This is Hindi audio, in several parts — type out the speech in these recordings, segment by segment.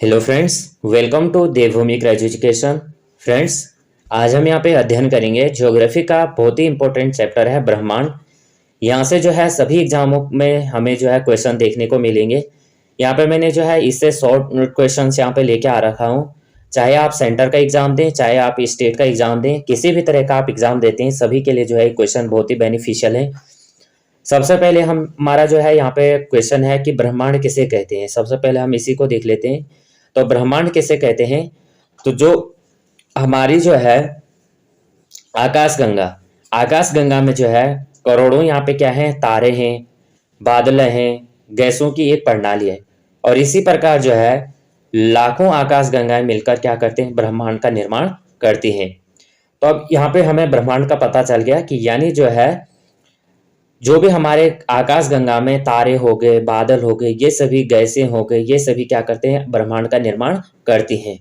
Hello friends, welcome to Devbhoomi Education. Friends, आज हम यहाँ पे अध्ययन करेंगे ज्योग्राफी का बहुत ही इंपॉर्टेंट चैप्टर है ब्रह्मांड। यहाँ से जो है सभी एग्जामों में हमें जो है क्वेश्चन देखने को मिलेंगे। यहाँ पे मैंने जो है इससे शॉर्ट क्वेश्चन यहाँ पे लेके आ रखा हूँ। चाहे आप सेंटर का एग्जाम दें, चाहे आप स्टेट का एग्जाम दें, किसी भी तरह का आप एग्जाम देते हैं, सभी के लिए जो है क्वेश्चन बहुत ही बेनिफिशियल है। सबसे पहले हमारा जो है यहाँ पे क्वेश्चन है कि ब्रह्मांड किसे कहते हैं। सबसे पहले हम इसी को देख लेते हैं। तो ब्रह्मांड किसे कहते हैं? तो जो हमारी जो है आकाशगंगा, आकाशगंगा में जो है करोड़ों यहाँ पे क्या है, तारे हैं, बादल हैं, गैसों की एक प्रणाली है। और इसी प्रकार जो है लाखों आकाशगंगाएं मिलकर क्या करते हैं, ब्रह्मांड का निर्माण करती हैं। तो अब यहाँ पे हमें ब्रह्मांड का पता चल गया कि यानी जो है जो भी हमारे आकाशगंगा में तारे हो गए, बादल हो गए, ये सभी गैसें हो गए, ये सभी क्या करते हैं, ब्रह्मांड का निर्माण करती हैं।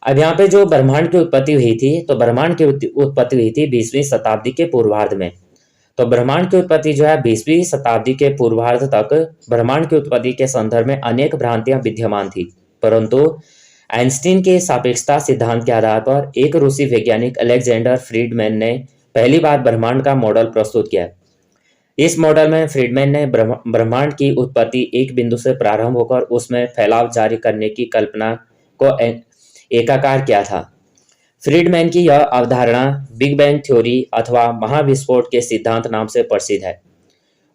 अब यहाँ पे जो ब्रह्मांड की उत्पत्ति हुई थी, तो ब्रह्मांड की उत्पत्ति हुई थी 20वीं शताब्दी के पूर्वार्ध में। तो ब्रह्मांड की उत्पत्ति जो है 20वीं शताब्दी के पूर्वार्ध तक ब्रह्मांड की उत्पत्ति के संदर्भ में अनेक भ्रांतियां विद्यमान थी, परंतु आइंस्टीन के सापेक्षता सिद्धांत के आधार पर एक रूसी वैज्ञानिक अलेक्जेंडर फ्रीडमैन ने पहली बार ब्रह्मांड का मॉडल प्रस्तुत किया। इस मॉडल में फ्रीडमैन ने ब्रह्मांड की उत्पत्ति एक बिंदु से प्रारंभ होकर उसमें फैलाव जारी करने की कल्पना को एकाकार किया था। फ्रीडमैन की यह अवधारणा बिग बैंग थ्योरी अथवा महाविस्फोट के सिद्धांत नाम से प्रसिद्ध है।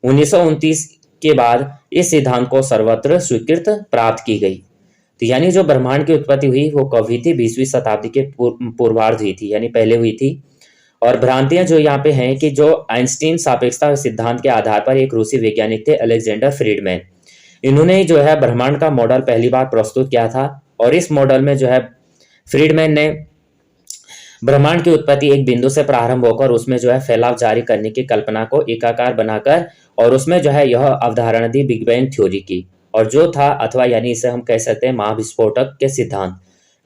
1929 के बाद इस सिद्धांत को सर्वत्र स्वीकृत प्राप्त की गई। तो यानी जो ब्रह्मांड की उत्पत्ति हुई वो कब हुई थी? 20वीं शताब्दी के पूर्वार्ध हुई थी, यानी पहले हुई थी। और भ्रांतियां जो यहाँ पे हैं कि जो आइंस्टीन सापेक्षता सिद्धांत के आधार पर एक रूसी वैज्ञानिक थे अलेक्जेंडर फ्रीडमैन, इन्होंने जो है ब्रह्मांड का मॉडल पहली बार प्रस्तुत किया था। और इस मॉडल में जो है फ्रीडमैन ने ब्रह्मांड की उत्पत्ति एक बिंदु से प्रारंभ होकर उसमें जो है फैलाव जारी करने की कल्पना को एकाकार बनाकर और उसमें जो है यह अवधारणा दी बिग बैंग थ्योरी की, और जो था अथवा यानी इसे हम कह सकते हैं महाविस्फोटक के सिद्धांत,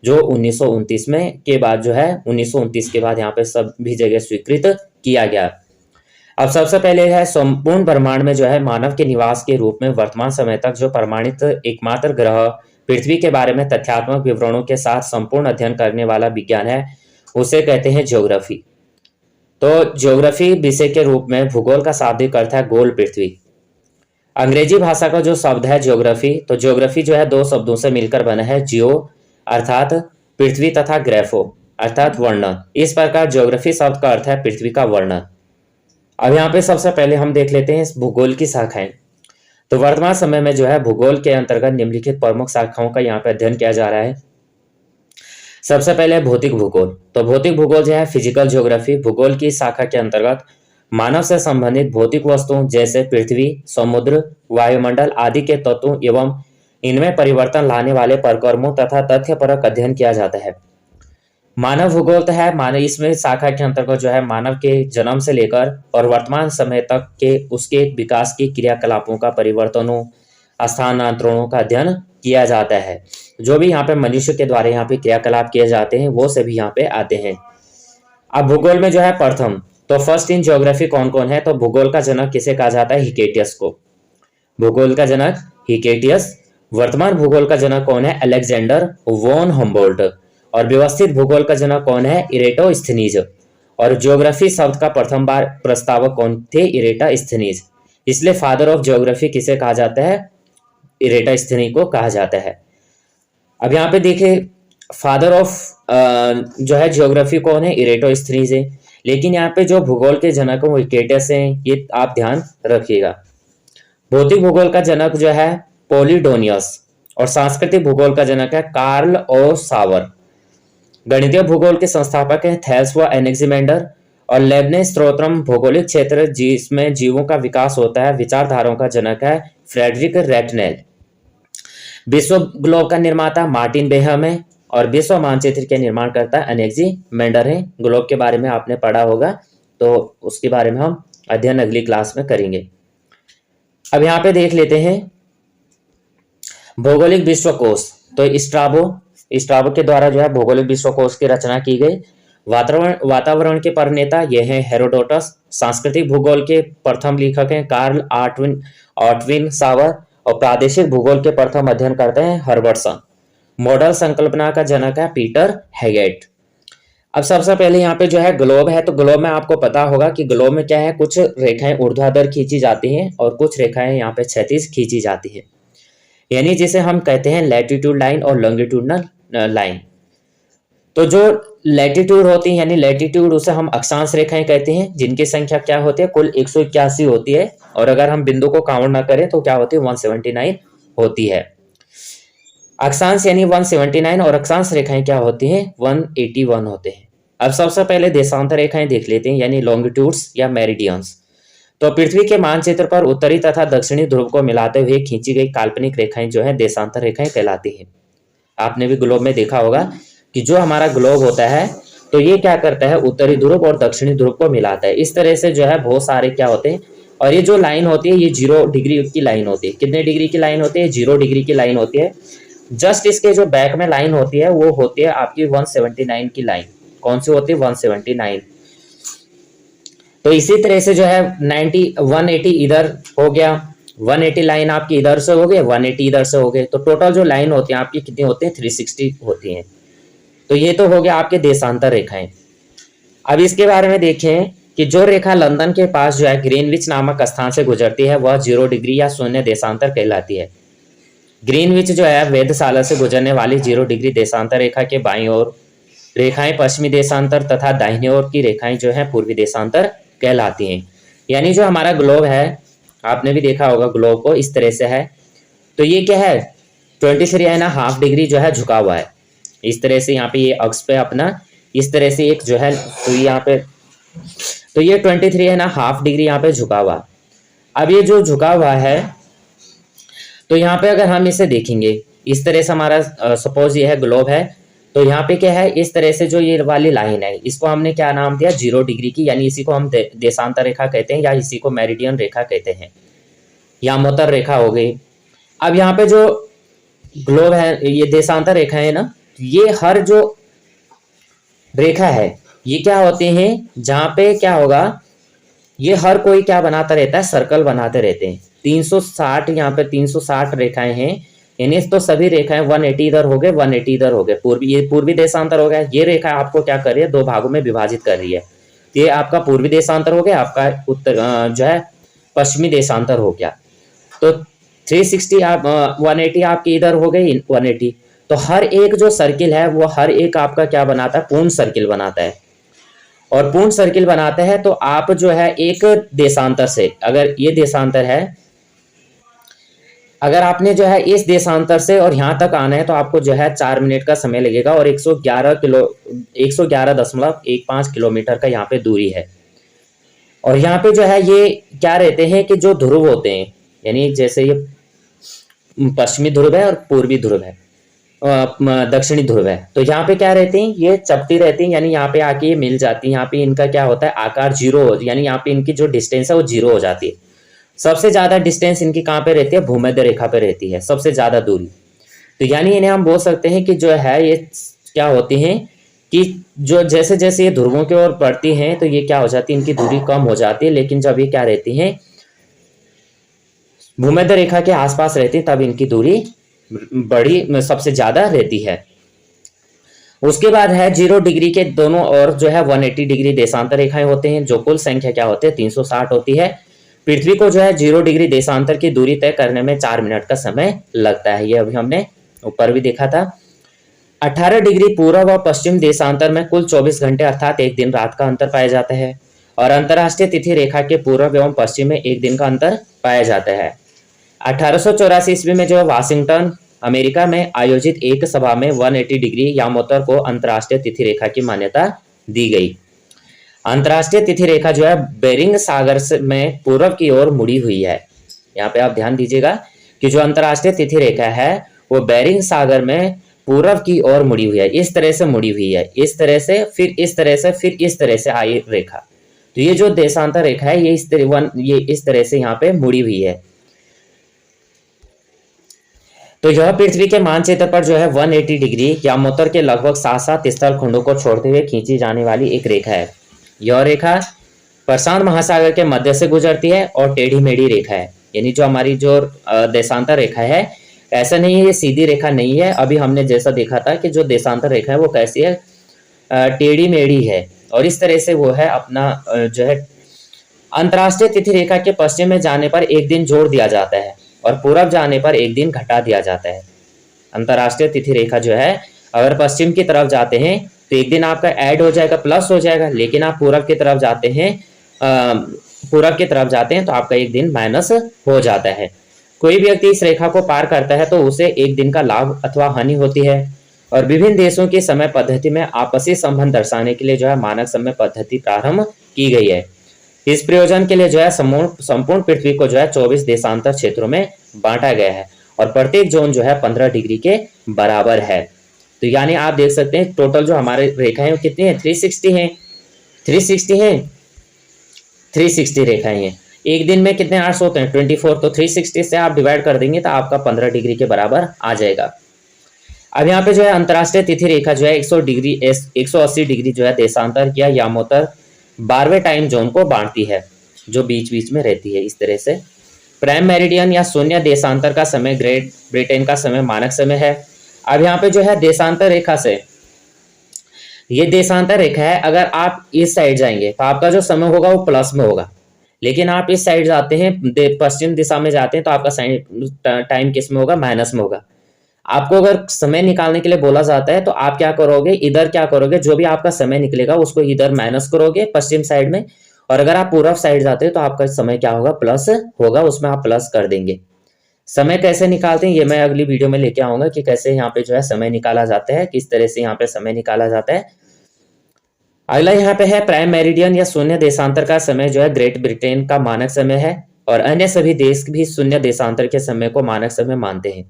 जो 1929 में के बाद जो है 1929 के बाद यहाँ पे सभी जगह स्वीकृत किया गया। अब सबसे पहले है संपूर्ण ब्रह्मांड में जो है मानव के निवास के रूप में वर्तमान समय तक जो प्रमाणित एकमात्र ग्रह पृथ्वी के बारे में तथ्यात्मक विवरणों के साथ संपूर्ण अध्ययन करने वाला विज्ञान है, उसे कहते हैं ज्योग्राफी। तो ज्योग्राफी विषय के रूप में भूगोल का शाब्दिक अर्थ है गोल पृथ्वी। अंग्रेजी भाषा का जो शब्द है ज्योग्राफी, तो ज्योग्राफी जो है दो शब्दों से मिलकर बना है, जियो अर्थात पृथ्वी तथा ग्राफो अर्थात वर्णन। इस प्रकार ज्योग्राफी शब्द का अर्थ है पृथ्वी का वर्णन। अब यहाँ पे सबसे पहले हम देख लेते हैं भूगोल की शाखाएं। तो वर्तमान समय में जो है भूगोल के अंतर्गत निम्नलिखित प्रमुख शाखाओं का यहाँ पे अध्ययन किया जा रहा है। सबसे पहले भौतिक भूगोल। तो भौतिक भूगोल जो है फिजिकल ज्योग्राफी, भूगोल की शाखा के अंतर्गत मानव से संबंधित भौतिक वस्तुओं जैसे पृथ्वी, समुद्र, वायुमंडल आदि के तत्वों एवं इनमें परिवर्तन लाने वाले प्रक्रमों तथा तथ्यपरक अध्ययन किया जाता है। मानव भूगोल तो है मानव, इसमें शाखा के अंतर्गत जो है मानव के जन्म से लेकर और वर्तमान समय तक के उसके विकास की क्रियाकलापों का, परिवर्तनों, स्थानांतरणों का अध्ययन किया जाता है। जो भी यहाँ पे मनुष्य के द्वारा यहाँ पे क्रियाकलाप किए जाते हैं वो सभी यहाँ पे आते हैं। अब भूगोल में जो है प्रथम, तो फर्स्ट इन ज्योग्राफी कौन कौन है? तो भूगोल का जनक किसे कहा जाता है? हिकेटियस को। भूगोल का जनक हिकेटियस। वर्तमान भूगोल का जनक कौन है? Alexander von Humboldt. और व्यवस्थित भूगोल का जनक कौन है? इरेटोस्थनीज। और ज्योग्राफी शब्द का प्रथम बार प्रस्तावक कौन थे? इरेटोस्थनीज। इसलिए फादर ऑफ ज्योग्राफी किसे कहा जाता है? इरेटोस्थनीज को कहा जाता है। अब यहाँ पे देखिए फादर ऑफ जो है ज्योग्राफी कौन है? इरेटोस्थनीज है। लेकिन यहाँ पे जो भूगोल के जनक वो हिकेटियस हैं, ये आप ध्यान रखिएगा। भौतिक भूगोल का जनक जो है पोलिडोनियस और सांस्कृतिक भूगोल का जनक है कार्ल ओ सावर। गणितीय भूगोल के संस्थापक हैं थेल्स व एनेक्सिमेंडर। और लेबनिज स्त्रोत्रम भौगोलिक क्षेत्र जिसमें जीवों का विकास होता है, विचारधाराओं का जनक है फ्रेडरिक रैटनेल। विश्व ग्लोब का निर्माता मार्टिन बेहम है और विश्व मानचित्र के निर्माण करता एनेक्सिमेंडर है। ग्लोब के बारे में आपने पढ़ा होगा, तो उसके बारे में हम अध्ययन अगली क्लास में करेंगे। अब यहाँ पे देख लेते हैं भौगोलिक विश्वकोश। तो स्ट्राबो के द्वारा जो है भौगोलिक विश्वकोश की रचना की गई। वातावरण के प्रणेता ये हैं हेरोडोटस। सांस्कृतिक भूगोल के प्रथम लेखक हैं कार्ल ऑटविन सावर। और प्रादेशिक भूगोल के प्रथम अध्ययन करते हैं हर्बर्टसन। मॉडल संकल्पना का जनक है पीटर हेगेट। अब सबसे पहले यहाँ पे जो है ग्लोब है, तो ग्लोब में आपको पता होगा कि ग्लोब में क्या है, कुछ रेखाएं ऊर्ध्वाधर खींची जाती हैं और कुछ रेखाएं यहाँ पे क्षैतिज खींची जाती है, यानी जिसे हम कहते हैं लैटिट्यूड लाइन और लॉन्गिट्यूडनल लाइन। तो जो लैटिट्यूड होती है यानी लैटिट्यूड, उसे हम अक्षांश रेखाएं कहते हैं, जिनकी संख्या क्या होती है, कुल 181 होती है, और अगर हम बिंदु को काउंट ना करें तो क्या होती है, 179 होती है। अक्षांश यानी 179 और अक्षांश रेखाएं क्या होती हैं, 181 होते हैं। अब सबसे पहले देशांतर रेखाएं देख लेते हैं, यानी लॉन्गिट्यूड्स या मेरिडियंस। तो पृथ्वी के मानचित्र पर उत्तरी तथा दक्षिणी ध्रुव को मिलाते हुए खींची गई काल्पनिक रेखाएं जो है देशांतर रेखाएं कहलाती हैं। आपने भी ग्लोब में देखा होगा कि जो हमारा ग्लोब होता है तो ये क्या करता है, उत्तरी ध्रुव और दक्षिणी ध्रुव को मिलाता है। इस तरह से जो है बहुत सारे क्या होते हैं, और ये जो लाइन होती है ये 0 डिग्री की लाइन होती है। कितने डिग्री की लाइन होती है, 0 डिग्री की लाइन होती है। जस्ट इसके जो बैक में लाइन होती है वो होती है आपकी 179 की लाइन। कौन सी होती है, 179। तो इसी तरह से जो है 180 इधर हो गया, 180 लाइन आपकी इधर से हो गई, 180 इधर से हो गए, तो टोटल जो लाइन होती है आपकी कितनी होती है, 360 होती हैं। तो ये तो हो गया आपके देशांतर रेखाएं। अब इसके बारे में देखें कि जो रेखा लंदन के पास जो है ग्रीनविच नामक स्थान से गुजरती है वह 0 डिग्री या शून्य देशांतर कहलाती है। ग्रीनविच जो है वेधशाला से गुजरने वाली 0 डिग्री देशांतर रेखा के बाईं ओर रेखाएं पश्चिमी देशांतर तथा दाहिनी ओर की रेखाएं जो है पूर्वी देशांतर कहलाती हैं। यानी जो हमारा ग्लोब है, आपने भी देखा होगा ग्लोब को, इस तरह से है। तो ये क्या है, 23.5 डिग्री जो है झुका हुआ है। इस तरह से यहाँ पे ये अक्ष पे अपना इस तरह से एक जो है, तो यहाँ पे तो ये 23.5 डिग्री यहाँ पे झुका हुआ। अब ये जो झुका हुआ है तो यहाँ पे अगर हम इसे देखेंगे इस तरह से, हमारा सपोज ये है ग्लोब है, तो यहाँ पे क्या है, इस तरह से जो ये वाली लाइन है इसको हमने क्या नाम दिया, 0 डिग्री की, यानी इसी को हम देशांतर रेखा कहते हैं या इसी को मेरिडियन रेखा कहते हैं, या मोतर रेखा हो गई। अब यहाँ पे जो ग्लोब है, ये देशांतर रेखा है ना, ये हर जो रेखा है ये क्या होते हैं, जहाँ पे क्या होगा, ये हर कोई क्या बनाता रहता है, सर्कल बनाते रहते हैं। 360 यहाँ पे 360 रेखाएं हैं, यानी तो सभी रेखाएं 180 इधर हो गए, 180 इधर हो गए, ये पूर्वी देशांतर हो गया। ये रेखा आपको क्या कर रही है, 2 भागों में विभाजित कर रही है। ये आपका पूर्वी देशांतर हो गया, आपका उत्तर जो है पश्चिमी देशांतर हो गया। तो 360 आप 180 आपकी इधर हो गई 180। तो हर एक जो सर्किल है वो हर एक आपका क्या बनाता है, पूर्ण सर्किल बनाता है। और पूर्ण सर्किल बनाते हैं तो आप जो है एक देशांतर से, अगर ये देशांतर है, अगर आपने जो है इस देशांतर से और यहाँ तक आना है तो आपको जो है 4 मिनट का समय लगेगा, और 111.15 किलोमीटर का यहाँ पे दूरी है। और यहाँ पे जो है ये क्या रहते हैं कि जो ध्रुव होते हैं, यानी जैसे ये पश्चिमी ध्रुव है और पूर्वी ध्रुव है, दक्षिणी ध्रुव है, तो यहाँ पे क्या रहते हैं, ये चपटी रहती है, यानी यहाँ पे आके ये मिल जाती है। यहाँ पे इनका क्या होता है, आकार 0, यानी यहाँ पे इनकी जो डिस्टेंस है वो 0 हो जाती है। सबसे ज्यादा डिस्टेंस इनकी कहाँ पे रहती है, भूमध्य रेखा पे रहती है, सबसे ज्यादा दूरी। तो यानी इन्हें हम बोल सकते हैं कि जो है ये क्या होती हैं कि जो जैसे जैसे ये ध्रुवों की ओर बढ़ती हैं तो ये क्या हो जाती है, इनकी दूरी कम हो जाती है। लेकिन जब ये क्या रहती है, भूमध्य रेखा के आसपास रहती है, तब इनकी दूरी बड़ी सबसे ज्यादा रहती है। उसके बाद है 0 डिग्री के दोनों ओर जो है 180 डिग्री देशांतर रेखाएं होते हैं, जो कुल संख्या क्या होती है, 360 होती है। पृथ्वी को जो है 0 डिग्री देशांतर की दूरी तय करने में 4 मिनट का समय लगता है। ये अभी हमने ऊपर भी देखा था। 18 डिग्री पूर्व और पश्चिम देशांतर में कुल 24 घंटे अर्थात एक दिन रात का अंतर पाया जाता है, और अंतरराष्ट्रीय तिथि रेखा के पूर्व एवं पश्चिम में एक दिन का अंतर पाया जाता है। 1884 ईस्वी में जो है वाशिंगटन अमेरिका में आयोजित एक सभा में 180 डिग्री यामोत्तर को अंतरराष्ट्रीय तिथि रेखा की मान्यता दी गई। अंतरराष्ट्रीय तिथि रेखा जो है बेरिंग सागर में पूर्व की ओर मुड़ी हुई है। यहाँ पे आप ध्यान दीजिएगा कि जो अंतरराष्ट्रीय तिथि रेखा है वो बेरिंग सागर में पूर्व की ओर मुड़ी हुई है, इस तरह से मुड़ी हुई है, इस तरह से, फिर इस तरह से, फिर इस तरह से आई रेखा। तो ये जो देशांतर रेखा है ये इस तरह से यहाँ पे मुड़ी हुई है। तो यह पृथ्वी के मानचित्र पर जो है 180 डिग्री यामोत्तर के लगभग 7 स्थल खंडों को छोड़ते हुए खींची जाने वाली एक रेखा है। यह रेखा प्रशांत महासागर के मध्य से गुजरती है और टेढ़ी मेढ़ी रेखा है। यानी जो हमारी जो देशांतर रेखा है ऐसा नहीं है ये सीधी रेखा नहीं है। अभी हमने जैसा देखा था कि जो देशांतर रेखा है वो कैसी है, टेढ़ी मेढ़ी है। और इस तरह से वो है अपना जो है अंतर्राष्ट्रीय तिथि रेखा के पश्चिम में जाने पर एक दिन जोड़ दिया जाता है और पूरब जाने पर एक दिन घटा दिया जाता है। अंतर्राष्ट्रीय तिथि रेखा जो है अगर पश्चिम की तरफ जाते हैं तो एक दिन आपका ऐड हो जाएगा, प्लस हो जाएगा, लेकिन आप पूरब की तरफ जाते हैं तो आपका एक दिन माइनस हो जाता है। कोई भी व्यक्ति इस रेखा को पार करता है तो उसे एक दिन का लाभ अथवा हानि होती है। और विभिन्न देशों की समय पद्धति में आपसी संबंध दर्शाने के लिए जो है मानक समय पद्धति प्रारंभ की गई है। इस प्रयोजन के लिए जो है संपूर्ण पृथ्वी को जो है 24 देशांतर क्षेत्रों में बांटा गया है और प्रत्येक जोन जो है 15 डिग्री के बराबर है। तो यानी आप देख सकते हैं टोटल जो हमारे रेखाएं वो कितनी है, 360 है, 360 रेखाएं हैं। एक दिन में कितने आवर्स होते हैं, 24। तो 360 से आप डिवाइड कर देंगे तो आपका 15 डिग्री के बराबर आ जाएगा। अब यहाँ पे जो है अंतर्राष्ट्रीय तिथि रेखा जो है 180 डिग्री जो है देशांतर या यामोत्तर 12वें टाइम जोन को बांटती है, जो बीच बीच में रहती है। इस तरह से प्राइम मेरिडियन या शून्य देशांतर का समय ग्रेट ब्रिटेन का समय मानक समय है। अब यहाँ पे जो है देशांतर रेखा से, ये देशांतर रेखा है, अगर आप इस साइड जाएंगे तो आपका जो समय होगा वो प्लस में होगा, लेकिन आप इस साइड जाते हैं पश्चिम दिशा में जाते हैं तो आपका टाइम किस में होगा, माइनस में होगा। आपको अगर समय निकालने के लिए बोला जाता है तो आप क्या करोगे, इधर क्या करोगे, जो भी आपका समय निकलेगा उसको इधर माइनस करोगे पश्चिम साइड में, और अगर आप पूर्व साइड जाते हैं तो आपका समय क्या होगा, प्लस होगा, उसमें आप प्लस कर देंगे। समय कैसे निकालते हैं ये मैं अगली वीडियो में लेके आऊंगा कि कैसे यहाँ पे जो है समय निकाला जाता है, किस तरह से यहाँ पे समय निकाला जाता है। अगला यहाँ पे है प्राइम मेरिडियन या शून्य देशांतर का समय जो है ग्रेट ब्रिटेन का मानक समय है और अन्य सभी देश भी शून्य देशांतर के समय को मानक समय मानते हैं।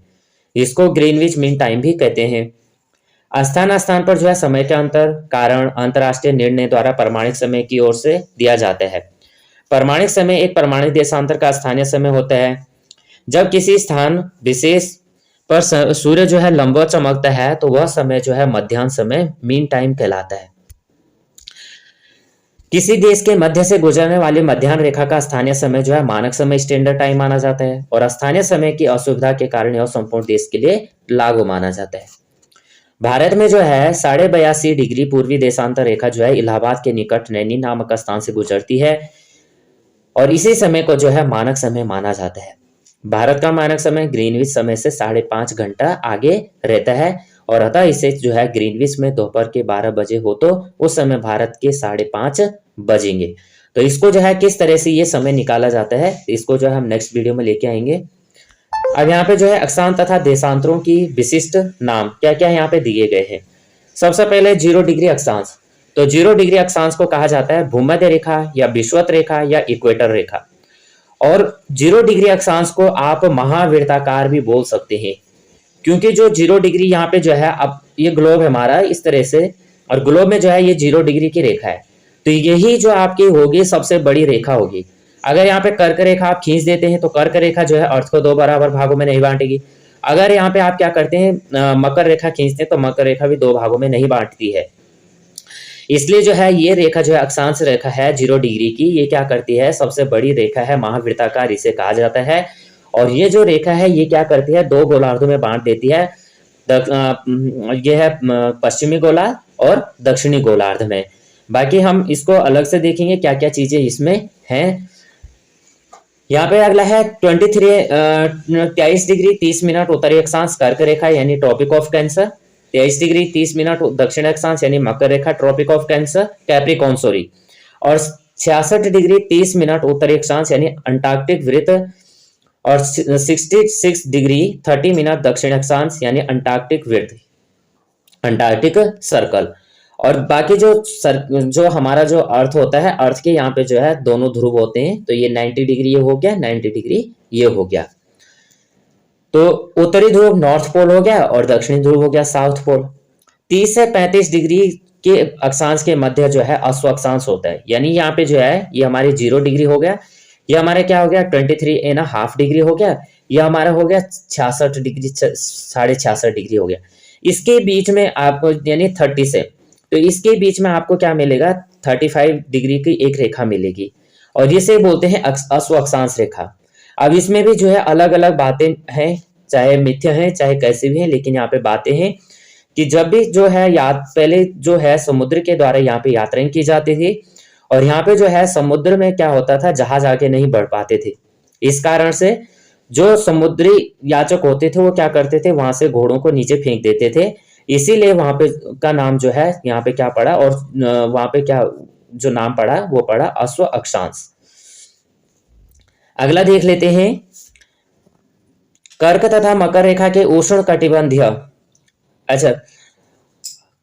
इसको ग्रीनविच मीन टाइम भी कहते हैं। स्थान स्थान पर जो है समय के अंतर कारण अंतरराष्ट्रीय निर्णय द्वारा प्रमाणिक समय की ओर से दिया जाता है। प्रमाणिक समय एक प्रमाणिक देशांतर का स्थानीय समय होता है। जब किसी स्थान विशेष पर सूर्य जो है लंबवत चमकता है तो वह समय जो है मध्याह्न समय मीन टाइम कहलाता है। किसी देश के मध्य से गुजरने वाली मध्याह्न रेखा का स्थानीय समय जो है मानक समय स्टैंडर्ड टाइम माना जाता है और स्थानीय समय की असुविधा के कारण यह संपूर्ण देश के लिए लागू माना जाता है। भारत में जो है 82.5 डिग्री पूर्वी देशांतर रेखा जो है इलाहाबाद के निकट नैनी नामक स्थान से गुजरती है और इसी समय को जो है मानक समय माना जाता है। भारत का मानक समय ग्रीनविच समय से 5.5 घंटा आगे रहता है और अतः इसे जो है ग्रीनविच में दोपहर के 12 बजे हो तो उस समय भारत के 5:30 बजेंगे। तो इसको जो है किस तरह से ये समय निकाला जाता है इसको जो है हम नेक्स्ट वीडियो में लेके आएंगे। अब यहाँ पे जो है अक्षांश तथा देशांतरों की विशिष्ट नाम क्या क्या यहाँ पे दिए गए हैं। सबसे पहले 0 डिग्री अक्षांश। तो 0 डिग्री अक्षांश को कहा जाता है भूमध्य रेखा या विषुवत रेखा या इक्वेटर रेखा। और 0 डिग्री अक्षांश को आप महावृत्ताकार भी बोल सकते हैं, क्योंकि जो 0 डिग्री यहाँ पे जो है, अब ये ग्लोब है हमारा इस तरह से और ग्लोब में जो है ये 0 डिग्री की रेखा है, तो यही जो आपकी होगी सबसे बड़ी रेखा होगी। अगर यहाँ पे कर्क रेखा आप खींच देते हैं तो कर्क रेखा जो है अर्थ को 2 बराबर भागों में नहीं बांटेगी। अगर यहाँ पे आप क्या करते हैं मकर रेखा खींचते हैं तो मकर रेखा भी 2 भागों में नहीं बांटती है। इसलिए जो है ये रेखा जो है अक्षांश रेखा है 0 डिग्री की, ये क्या करती है, सबसे बड़ी रेखा है, महावृत्ताकार इसे कहा जाता है। और ये जो रेखा है ये क्या करती है, 2 गोलार्धों में बांट देती है। ये है पश्चिमी गोलार्ध और दक्षिणी गोलार्ध में। बाकी हम इसको अलग से देखेंगे क्या क्या चीजें इसमें हैं। यहाँ पे अगला है 23 डिग्री 30 मिनट उत्तरी अक्षांश कर्क रेखा यानी tropic of cancer, 23 degree 30 minute दक्षिण अक्षांश यानी मकर रेखा tropic of cancer capricorn sorry, और 66 डिग्री 30 मिनट उत्तरी अक्षांश यानी अंटार्कटिक वृत्त और 66 डिग्री 30 मिनट दक्षिण अक्षांश यानी अंटार्कटिक वृत्त अंटार्कटिक सर्कल। और बाकी जो हमारा जो अर्थ होता है, अर्थ के यहाँ पे जो है दोनों ध्रुव होते हैं, तो ये 90 डिग्री ये हो गया, 90 डिग्री ये हो गया। तो उत्तरी ध्रुव नॉर्थ पोल हो गया और दक्षिणी ध्रुव हो गया साउथ पोल। 30 से 35 डिग्री के अक्षांश के मध्य जो है अश्व अक्षांश होता है, यानी यहाँ पे जो है ये हमारे 0 डिग्री हो गया, ये हमारे क्या हो गया 23.5 डिग्री हो गया, ये हमारा हो गया 66 डिग्री 66.5 डिग्री हो गया। इसके बीच में आपको यानी 30 से, तो इसके बीच में आपको क्या मिलेगा 35 डिग्री की एक रेखा मिलेगी और इसे बोलते हैं अश्व अक्षांश रेखा। अब इसमें भी जो है अलग अलग बातें हैं, चाहे मिथ्या हैं चाहे कैसे भी हैं, लेकिन यहाँ पे बातें हैं कि जब भी जो है पहले जो है समुद्र के द्वारा यहाँ पे यात्राएं की जाती थी, और यहाँ पे जो है समुद्र में क्या होता था, जहाज आगे नहीं बढ़ पाते थे। इस कारण से जो समुद्री याचक होते थे वो क्या करते थे, वहां से घोड़ों को नीचे फेंक देते थे। इसीलिए वहां पे का नाम जो है यहाँ पे क्या पड़ा, और वहां पे क्या जो नाम पड़ा वो पड़ा अश्व अक्षांश। अगला देख लेते हैं, कर्क तथा मकर रेखा के उष्ण कटिबंधीय, अच्छा,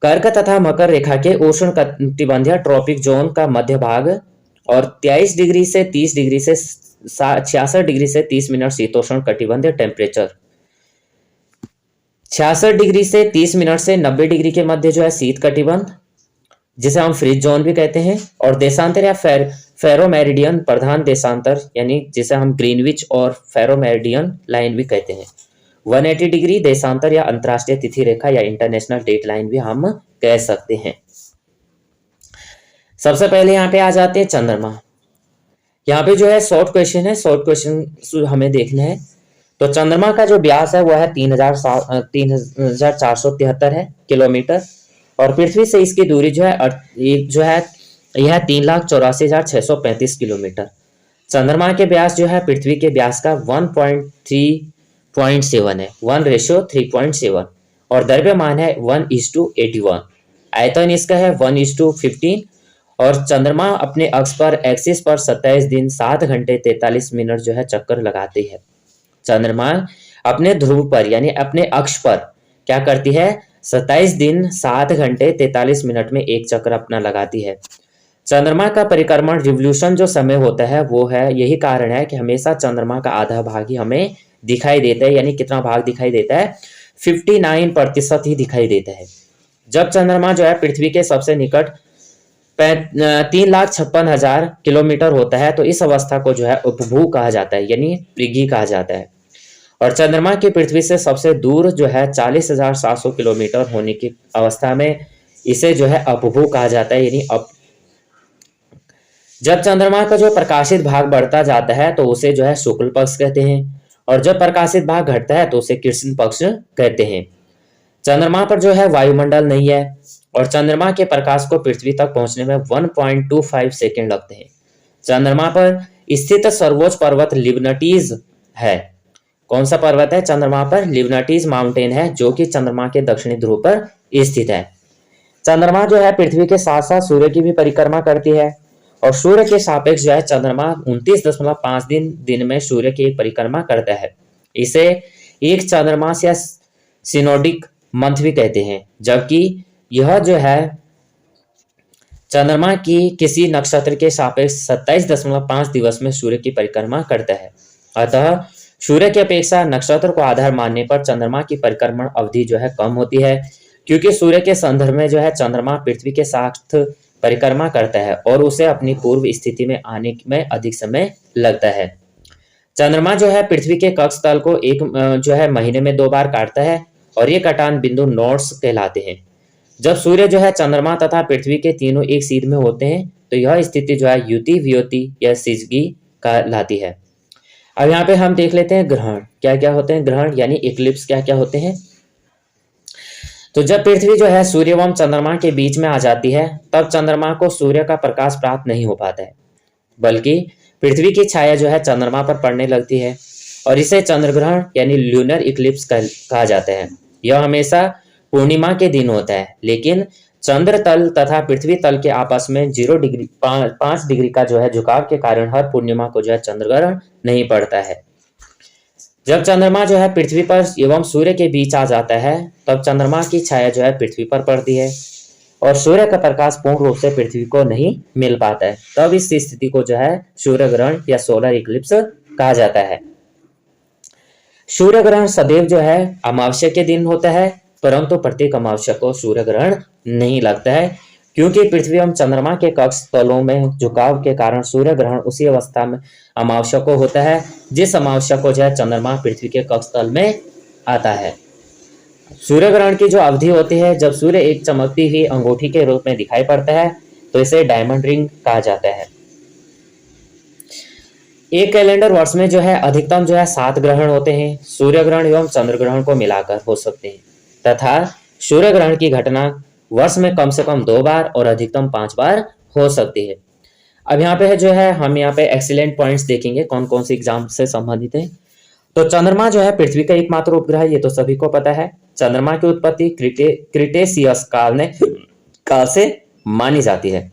कर्क तथा मकर रेखा के उष्ण कटिबंधीय ट्रॉपिक जोन का मध्य भाग और 23 डिग्री से 30 डिग्री से 66 डिग्री से 30 मिनट शीतोष्ण कटिबंधीय टेम्परेचर, 66 डिग्री से 30 मिनट से 90 डिग्री के मध्य जो है शीत कटिबंध, जिसे हम फ्रीज जोन भी कहते हैं, और देशांतर या फेरोमेरिडियन प्रधान देशांतर, यानी जिसे हम ग्रीनविच और फेरोमेरिडियन लाइन भी कहते हैं। 180 डिग्री देशांतर या अंतरराष्ट्रीय तिथि रेखा या इंटरनेशनल डेट लाइन भी हम कह सकते हैं। सबसे पहले यहाँ पे आ जाते हैं चंद्रमा। यहाँ पे जो है शॉर्ट क्वेश्चन है, शॉर्ट क्वेश्चन हमें देखना है। तो चंद्रमा का जो व्यास है वह है 3473 है किलोमीटर, और पृथ्वी से इसकी दूरी जो है यह 3,84,635 किलोमीटर। चंद्रमा के व्यास जो है पृथ्वी के व्यास का 1.3.7 है, 1:3.7, और द्रव्यमान है 1:81। आयतन इसका है 1:15, और चंद्रमा अपने अक्ष पर एक्सिस पर 27 दिन 7 घंटे 43 मिनट जो है चक्कर लगाती है। चंद्रमा अपने ध्रुव पर यानी अपने अक्ष पर क्या करती है, 27 दिन 7 घंटे 43 मिनट में एक चक्कर अपना लगाती है। चंद्रमा का परिक्रमण रिवोल्यूशन जो समय होता है वो है, यही कारण है कि हमेशा चंद्रमा का आधा भाग ही हमें दिखाई देता है। यानी कितना भाग दिखाई देता है, 59% ही दिखाई देता है। जब चंद्रमा जो है पृथ्वी के सबसे निकट 3,56,000 किलोमीटर होता है तो इस अवस्था को जो है उपभू कहा जाता है, यानी पृथ्वी कहा जाता है। और चंद्रमा की पृथ्वी से सबसे दूर जो है 40,700 किलोमीटर होने की अवस्था में इसे जो है अपभू कहा जाता है, यानी जब चंद्रमा का जो प्रकाशित भाग बढ़ता जाता है तो उसे जो है शुक्ल पक्ष कहते हैं, और जब प्रकाशित भाग घटता है तो उसे कृष्ण पक्ष कहते हैं। चंद्रमा पर जो है वायुमंडल नहीं है, और चंद्रमा के प्रकाश को पृथ्वी तक पहुंचने में 1.25 सेकेंड लगते हैं। चंद्रमा पर स्थित सर्वोच्च पर्वत लिबनटीज है। कौन सा पर्वत है चंद्रमा पर? लिबनटीज माउंटेन है, जो कि चंद्रमा के दक्षिणी ध्रुव पर स्थित है। चंद्रमा जो है पृथ्वी के साथ साथ सूर्य की भी परिक्रमा करती है, और सूर्य के सापेक्ष जो है चंद्रमा 29.5 दिन में सूर्य की एक परिक्रमा करता है। इसे एक चंद्रमास या सिनोडिक मंथ भी कहते हैं, जबकि यह जो है चंद्रमा की किसी नक्षत्र के सापेक्ष 27.5 दिवस में सूर्य की परिक्रमा करता है। अतः सूर्य की अपेक्षा नक्षत्र को आधार मानने पर चंद्रमा की परिक्रमण अवधि जो है कम होती है, क्योंकि सूर्य के संदर्भ में जो है चंद्रमा पृथ्वी के साथ परिक्रमा करता है और उसे अपनी पूर्व स्थिति में आने में अधिक समय लगता है। चंद्रमा जो है पृथ्वी के कक्ष तल को एक जो है महीने में 2 बार काटता है, और ये कटान बिंदु नोड्स कहलाते हैं। जब सूर्य जो है चंद्रमा तथा पृथ्वी के तीनों एक सीध में होते हैं तो यह स्थिति जो है युति वियोति या सिजगी कहलाती है। अब यहाँ पे हम देख लेते हैं ग्रहण क्या क्या होते हैं। ग्रहण यानी इक्लिप्स क्या क्या होते हैं। तो जब पृथ्वी जो है सूर्य एवं चंद्रमा के बीच में आ जाती है तब चंद्रमा को सूर्य का प्रकाश प्राप्त नहीं हो पाता है, बल्कि पृथ्वी की छाया जो है चंद्रमा पर पड़ने लगती है, और इसे चंद्रग्रहण यानी ल्यूनर इक्लिप्स कहा जाता है। यह हमेशा पूर्णिमा के दिन होता है, लेकिन चंद्र तल तथा पृथ्वी तल के आपस में 5 डिग्री का जो है झुकाव के कारण हर पूर्णिमा को जो है चंद्रग्रहण नहीं पड़ता है। जब चंद्रमा जो है पृथ्वी पर एवं सूर्य के बीच आ जाता है तब चंद्रमा की छाया जो है पृथ्वी पर पड़ती है और सूर्य का प्रकाश पूर्ण रूप से पृथ्वी को नहीं मिल पाता है। तब इस स्थिति को जो है सूर्य ग्रहण या सोलर इक्लिप्स कहा जाता है। सूर्य ग्रहण सदैव जो है अमावस्या के दिन होता है, परंतु प्रत्येक अमावस्या को सूर्य ग्रहण नहीं लगता है, क्योंकि पृथ्वी एवं चंद्रमा के कक्ष तलों में झुकाव के कारण सूर्य ग्रहण उसी अवस्था में अमावस्या को होता है जिस अमावस्या को जो है चंद्रमा पृथ्वी के कक्ष तल में आता है। सूर्य ग्रहण की जो अवधि होती है, जब सूर्य एक चमकती हुई अंगूठी के रूप में दिखाई पड़ता है तो इसे डायमंड रिंग कहा जाता है। एक कैलेंडर वर्ष में जो है अधिकतम जो है 7 ग्रहण होते हैं, सूर्य ग्रहण एवं चंद्र ग्रहण को मिलाकर हो सकते हैं, तथा सूर्य ग्रहण की घटना वर्ष में कम से कम 2 बार और अधिकतम 5 बार हो सकती है। अब यहाँ पे है जो है हम यहाँ पे एक्सीलेंट पॉइंट्स देखेंगे कौन कौन से एग्जाम से संबंधित है। तो चंद्रमा जो है पृथ्वी का एकमात्र उपग्रह है, ये तो सभी को पता है। चंद्रमा की उत्पत्ति क्रिटेशियस काल से मानी जाती है।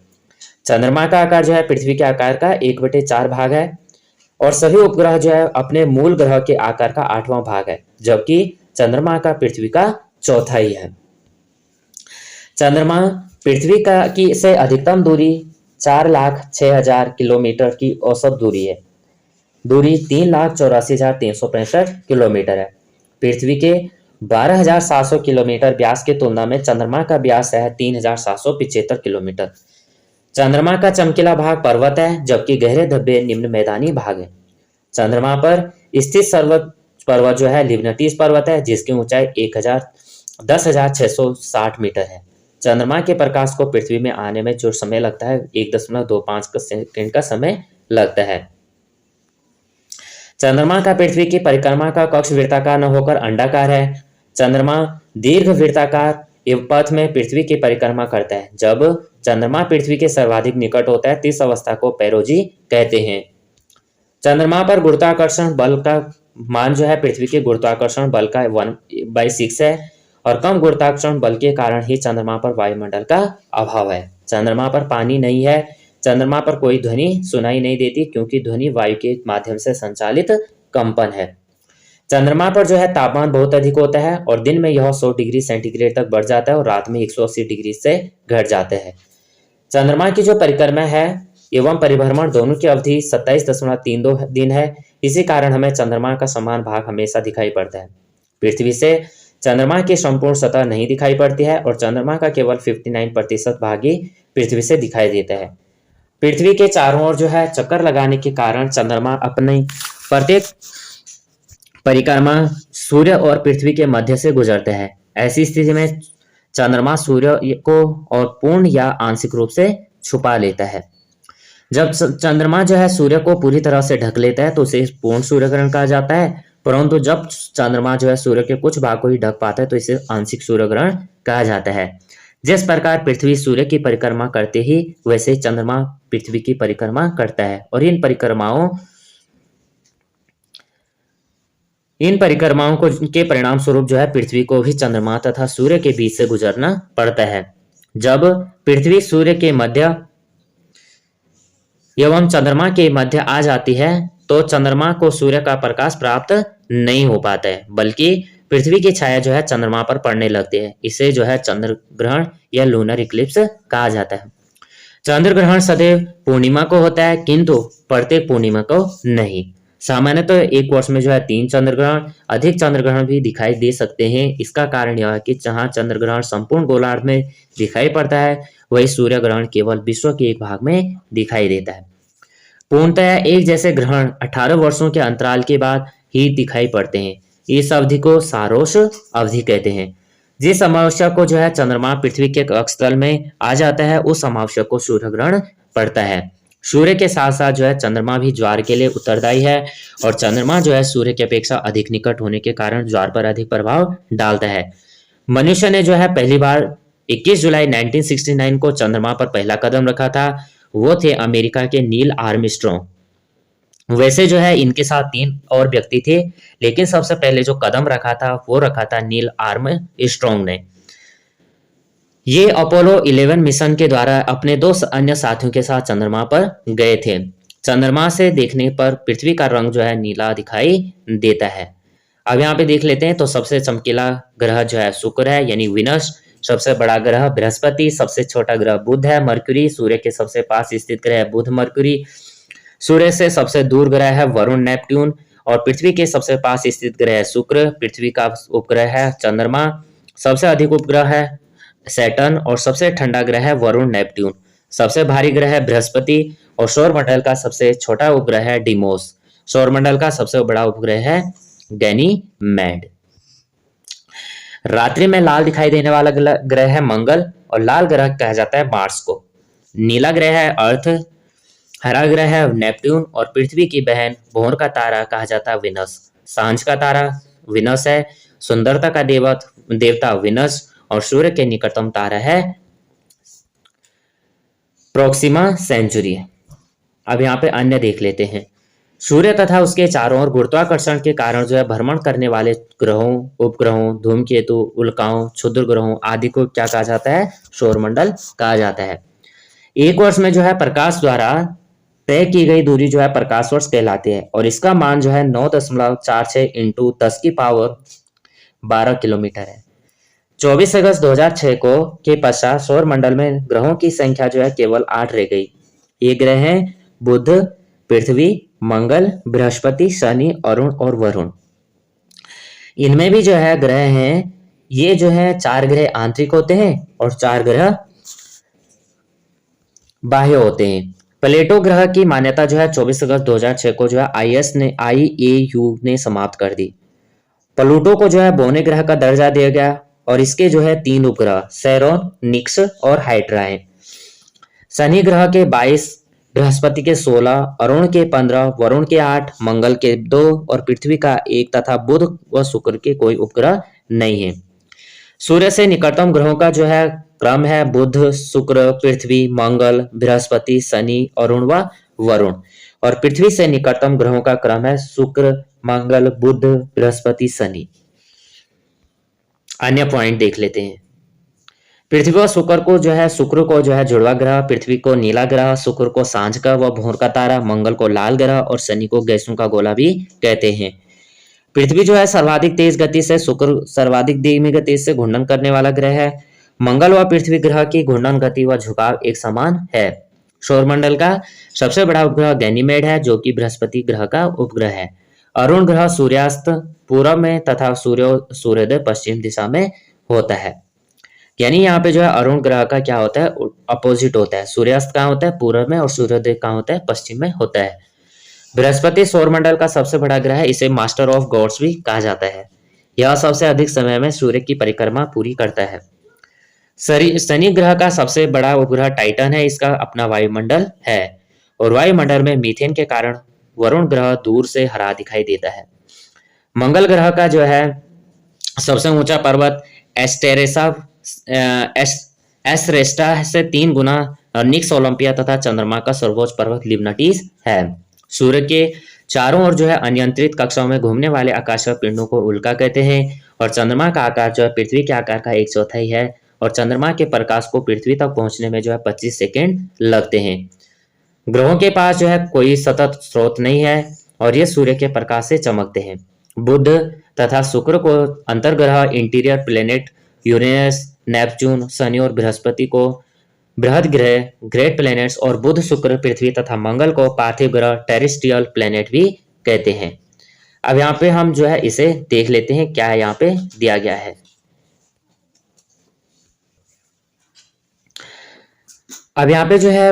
चंद्रमा का आकार जो है पृथ्वी के आकार का 1/4 भाग है और सभी उपग्रह जो है अपने मूल ग्रह के आकार का 8वां भाग है, जबकि चंद्रमा का पृथ्वी का चौथाई है। चंद्रमा पृथ्वी का की से अधिकतम दूरी 4,06,000 किलोमीटर की औसत दूरी है। दूरी 3,84,365 किलोमीटर है। पृथ्वी के 12,700 किलोमीटर व्यास की तुलना में चंद्रमा का व्यास है 3,775 किलोमीटर। चंद्रमा का चमकीला भाग पर्वत है, जबकि गहरे धब्बे निम्न मैदानी भाग है। चंद्रमा पर स्थित सर्वोच्च पर्वत जो है लिबनतीस पर्वत है, जिसकी ऊंचाई 10,660 मीटर है। चंद्रमा के प्रकाश को पृथ्वी में आने में जो समय लगता है 1.25 सेकंड का समय लगता है। चंद्रमा का पृथ्वी की परिक्रमा का कक्ष वृत्ताकार न होकर अंडाकार है। चंद्रमा दीर्घ वृत्ताकार पथ में पृथ्वी की परिक्रमा करता है। जब चंद्रमा पृथ्वी के सर्वाधिक निकट होता है, इस अवस्था को पेरोजी कहते हैं। चंद्रमा पर गुरुत्वाकर्षण बल का मान जो है पृथ्वी के गुरुत्वाकर्षण बल का 1/6 है और कम गुरुत्वाकर्षण बल के कारण ही चंद्रमा पर वायुमंडल का अभाव है। चंद्रमा पर पानी नहीं है। चंद्रमा पर कोई ध्वनि सुनाई नहीं देती, क्योंकि ध्वनि वायु के माध्यम से संचालित कंपन है। चंद्रमा पर जो है तापमान बहुत अधिक होता है और दिन में यह 100 डिग्री सेंटीग्रेड तक बढ़ जाता है और रात में 180 डिग्री से घट जाते हैं। चंद्रमा की जो परिक्रमा है एवं परिभ्रमण दोनों की अवधि 27.32 दिन है। इसी कारण हमें चंद्रमा का समान भाग हमेशा दिखाई पड़ता है। पृथ्वी से चंद्रमा की संपूर्ण सतह नहीं दिखाई पड़ती है और चंद्रमा का केवल 59% भाग ही पृथ्वी से दिखाई देता है। पृथ्वी के चारों ओर जो है चक्कर लगाने के कारण चंद्रमा अपनी प्रत्येक परिक्रमा सूर्य और पृथ्वी के मध्य से गुजरते हैं। ऐसी स्थिति में चंद्रमा सूर्य को और पूर्ण या आंशिक रूप से छुपा लेता है। जब चंद्रमा जो है सूर्य को पूरी तरह से ढक लेता है तो उसे पूर्ण सूर्य ग्रहण कहा जाता है, परंतु जब चंद्रमा जो है सूर्य के कुछ भाग को ही ढक पाता है तो इसे आंशिक सूर्य ग्रहण कहा जाता है। जिस प्रकार पृथ्वी सूर्य की परिक्रमा करते ही वैसे चंद्रमा पृथ्वी की परिक्रमा करता है और इन परिक्रमाओं को के परिणाम स्वरूप जो है पृथ्वी को भी चंद्रमा तथा सूर्य के बीच से गुजरना पड़ता है। जब पृथ्वी सूर्य के मध्य एवं चंद्रमा के मध्य आ जाती है तो चंद्रमा को सूर्य का प्रकाश प्राप्त नहीं हो पाता है, बल्कि पृथ्वी की छाया जो है चंद्रमा पर पड़ने लगती है। इसे जो है चंद्र ग्रहण या लूनर इक्लिप्स कहा जाता है। चंद्र ग्रहण सदैव पूर्णिमा को होता है, किंतु प्रत्येक पूर्णिमा को नहीं। सामान्यतः एक वर्ष में जो है 3 चंद्र ग्रहण, अधिक चंद्र ग्रहण भी दिखाई दे सकते हैं। इसका कारण यह है कि जहां चंद्र ग्रहण संपूर्ण गोलार्ध में दिखाई पड़ता है, वही सूर्य ग्रहण केवल विश्व के एक भाग में दिखाई देता है। पूर्णतः एक जैसे ग्रहण 18 वर्षों के अंतराल के बाद ही दिखाई पड़ते हैं। इस अवधि को सारोश अवधि कहते हैं। जिस अमावस्या को जो है चंद्रमा पृथ्वी के कक्ष तल में आ जाता है, उस अमावस्या को सूर्य ग्रहण पड़ता है। सूर्य के साथ साथ जो है चंद्रमा भी ज्वार के लिए उत्तरदायी है और चंद्रमा जो है सूर्य की अपेक्षा अधिक निकट होने के कारण ज्वार पर अधिक प्रभाव डालता है। मनुष्य ने जो है पहली बार 21 जुलाई 1969 को चंद्रमा पर पहला कदम रखा था। वो थे अमेरिका के नील आर्मस्ट्रॉन्ग। वैसे जो है इनके साथ 3 और व्यक्ति थे, लेकिन सबसे पहले जो कदम रखा था वो रखा था नील आर्मस्ट्रॉन्ग ने। ये अपोलो 11 मिशन के द्वारा अपने 2 अन्य साथियों के साथ चंद्रमा पर गए थे। चंद्रमा से देखने पर पृथ्वी का रंग जो है नीला दिखाई देता है। अब यहाँ पे देख लेते हैं तो सबसे चमकीला ग्रह जो है शुक्र है, यानी विनस। सबसे बड़ा ग्रह बृहस्पति, सबसे छोटा ग्रह बुध है। मरकुरी सूर्य के सबसे पास स्थित ग्रह है बुध मरकुरी। सूर्य से सबसे दूर ग्रह है वरुण नेपट्यून और पृथ्वी के सबसे पास स्थित ग्रह है शुक्र। पृथ्वी का उपग्रह है चंद्रमा। सबसे अधिक उपग्रह है सैटर्न और सबसे ठंडा ग्रह है वरुण नेपट्यून। सबसे भारी ग्रह है बृहस्पति और सौरमंडल का सबसे छोटा उपग्रह है डिमोस। सौरमंडल का सबसे बड़ा उपग्रह है गैनीमेड। रात्रि में लाल दिखाई देने वाला ग्रह है मंगल और लाल ग्रह कहा जाता है मार्स को। नीला ग्रह है अर्थ। हरा ग्रह है नेपट्यून और पृथ्वी की बहन भोर का तारा कहा जाता है विनस। सांझ का तारा विनस है। सुंदरता का देवता विनस और सूर्य के निकटतम तारा है प्रोक्सिमा सेंचुरी। अब यहाँ पे अन्य देख लेते हैं। सूर्य तथा उसके चारों ओर गुरुत्वाकर्षण के कारण जो है भ्रमण करने वाले ग्रहों, उपग्रहों, धूमकेतु, उल्काओं, क्षुद्र ग्रहों आदि को क्या कहा जाता है? सौरमंडल कहा जाता है। एक वर्ष में जो है प्रकाश द्वारा तय की गई दूरी जो है प्रकाश वर्ष कहलाती है और इसका मान जो है 9.46 इंटू 10 की पावर 12 किलोमीटर है। 24 अगस्त 2006 को के पश्चात सौरमंडल में ग्रहों की संख्या जो है केवल 8 रह गई। ये ग्रह हैं बुध, पृथ्वी, मंगल, बृहस्पति, शनि, अरुण और वरुण। इनमें भी जो है ग्रह हैं, ये जो है 4 ग्रह आंतरिक होते हैं और 4 ग्रह बाह्य होते हैं। प्लेटो ग्रह की मान्यता जो है 24 अगस्त 2006 को जो है IAU ने समाप्त कर दी। प्लूटो को जो है बौने ग्रह का दर्जा दिया गया और इसके जो है 3 उपग्रह सेरोन, निक्स और हाइड्रा हैं। शनि ग्रह के 22, बृहस्पति के 16, अरुण के 15, वरुण के 8, मंगल के 2 और पृथ्वी का 1 तथा बुध व शुक्र के कोई उपग्रह नहीं है। सूर्य से निकटतम ग्रहों का जो है क्रम है बुध, शुक्र, पृथ्वी, मंगल, बृहस्पति, शनि, अरुण व वरुण और पृथ्वी से निकटतम ग्रहों का क्रम है शुक्र, मंगल, बुध, बृहस्पति, शनि। अन्य पॉइंट देख लेते हैं। पृथ्वी व शुक्र को जो है जुड़वा ग्रह, पृथ्वी को नीला ग्रह, शुक्र को सांझ का व भोर का तारा, मंगल को लाल ग्रह और शनि को गैसों का गोला भी कहते हैं। पृथ्वी जो है सर्वाधिक तेज गति से, शुक्र सर्वाधिक धीमी गति से घूर्णन करने वाला ग्रह है। मंगल व पृथ्वी ग्रह की घूर्णन गति व झुकाव एक समान है। सौरमंडल का सबसे बड़ा उपग्रह गैनीमेड है जो कि बृहस्पति ग्रह का उपग्रह है। अरुण ग्रह सूर्यास्त पूर्व में तथा सूर्योदय पश्चिम दिशा में होता है। यानी यहाँ पे जो है अरुण ग्रह का क्या होता है? अपोजिट होता है। सूर्यास्त कहाँ होता है? पूर्व में और सूर्योदय कहाँ होता है? पश्चिम में होता है। बृहस्पति सौरमंडल का सबसे बड़ा ग्रह है। इसे मास्टर ऑफ गॉड्स भी कहा जाता है। यह सबसे अधिक समय में सूर्य की परिक्रमा पूरी करता है। शनि ग्रह का सबसे बड़ा उपग्रह टाइटन है। इसका अपना वायुमंडल है और वायुमंडल में मीथेन के कारण वरुण ग्रह दूर से हरा दिखाई देता है। मंगल ग्रह का जो है सबसे ऊंचा पर्वत एस्टेरेस्टा से 3 गुना निक्स ओलंपिया तथा चंद्रमा का सर्वोच्च पर्वत लिबनाटीज है। सूर्य के चारों ओर जो है अनियंत्रित कक्षाओं में घूमने वाले आकाशीय पिंडों को उल्का कहते हैं और चंद्रमा का आकार जो है पृथ्वी के आकार का 1/4 है और चंद्रमा के प्रकाश को पृथ्वी तक पहुंचने में जो है 25 सेकेंड लगते हैं। ग्रहों के पास जो है कोई सतत स्रोत नहीं है और ये सूर्य के प्रकाश से चमकते हैं। बुध तथा शुक्र को अंतर्ग्रह, इंटीरियर प्लेनेट, यूरेनस, नेपच्यून, शनि और बृहस्पति को बृहद ग्रह, ग्रेट प्लैनेट्स और बुध, शुक्र, पृथ्वी तथा मंगल को पार्थिव ग्रह, टेरेस्ट्रियल प्लैनेट भी कहते हैं। अब यहाँ पे हम जो है इसे देख लेते हैं क्या यहाँ पे दिया गया है। अब यहाँ पे जो है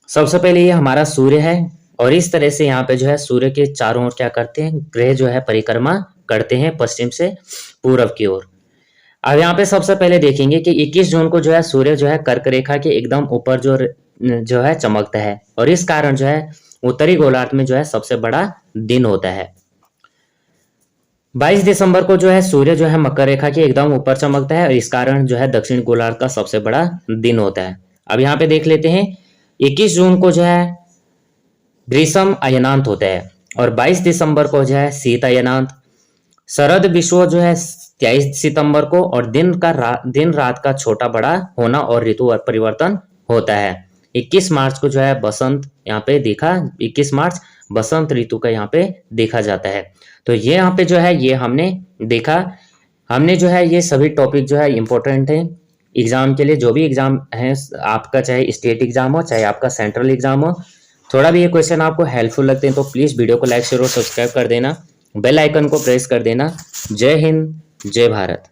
सबसे पहले ये हमारा सूर्य है और इस तरह से यहाँ पे जो है सूर्य के चारों ओर क्या करते हैं? ग्रह जो है परिक्रमा करते हैं पश्चिम से पूर्व की ओर। अब यहाँ पे सबसे पहले देखेंगे कि 21 जून को जो है सूर्य जो है कर्क रेखा के एकदम ऊपर जो है चमकता है और इस कारण जो है उत्तरी गोलार्ध में जो है सबसे बड़ा दिन होता है। 22 दिसंबर को जो है सूर्य जो है मकर रेखा के एकदम ऊपर चमकता है और इस कारण जो है दक्षिण गोलार्ध का सबसे बड़ा दिन होता है। अब यहाँ पे देख लेते हैं 21 जून को जो है ग्रीष्म अयनांत होता है और 22 दिसंबर को जो है शीत अयनांत। शरद विषुव जो है 23 सितंबर को और दिन रात का छोटा बड़ा होना और ऋतु परिवर्तन होता है। 21 मार्च को जो है बसंत यहाँ पे देखा, 21 मार्च बसंत ऋतु का यहाँ पे देखा जाता है। तो ये यहाँ पे जो है ये हमने देखा, हमने जो है ये सभी टॉपिक जो है इम्पोर्टेंट है एग्जाम के लिए। जो भी एग्जाम है आपका, चाहे स्टेट एग्जाम हो चाहे आपका सेंट्रल एग्जाम हो, थोड़ा भी ये क्वेश्चन आपको हेल्पफुल लगते हैं तो प्लीज़ वीडियो को लाइक शेयर और सब्सक्राइब कर देना, बेल आइकन को प्रेस कर देना। जय हिंद, जय भारत।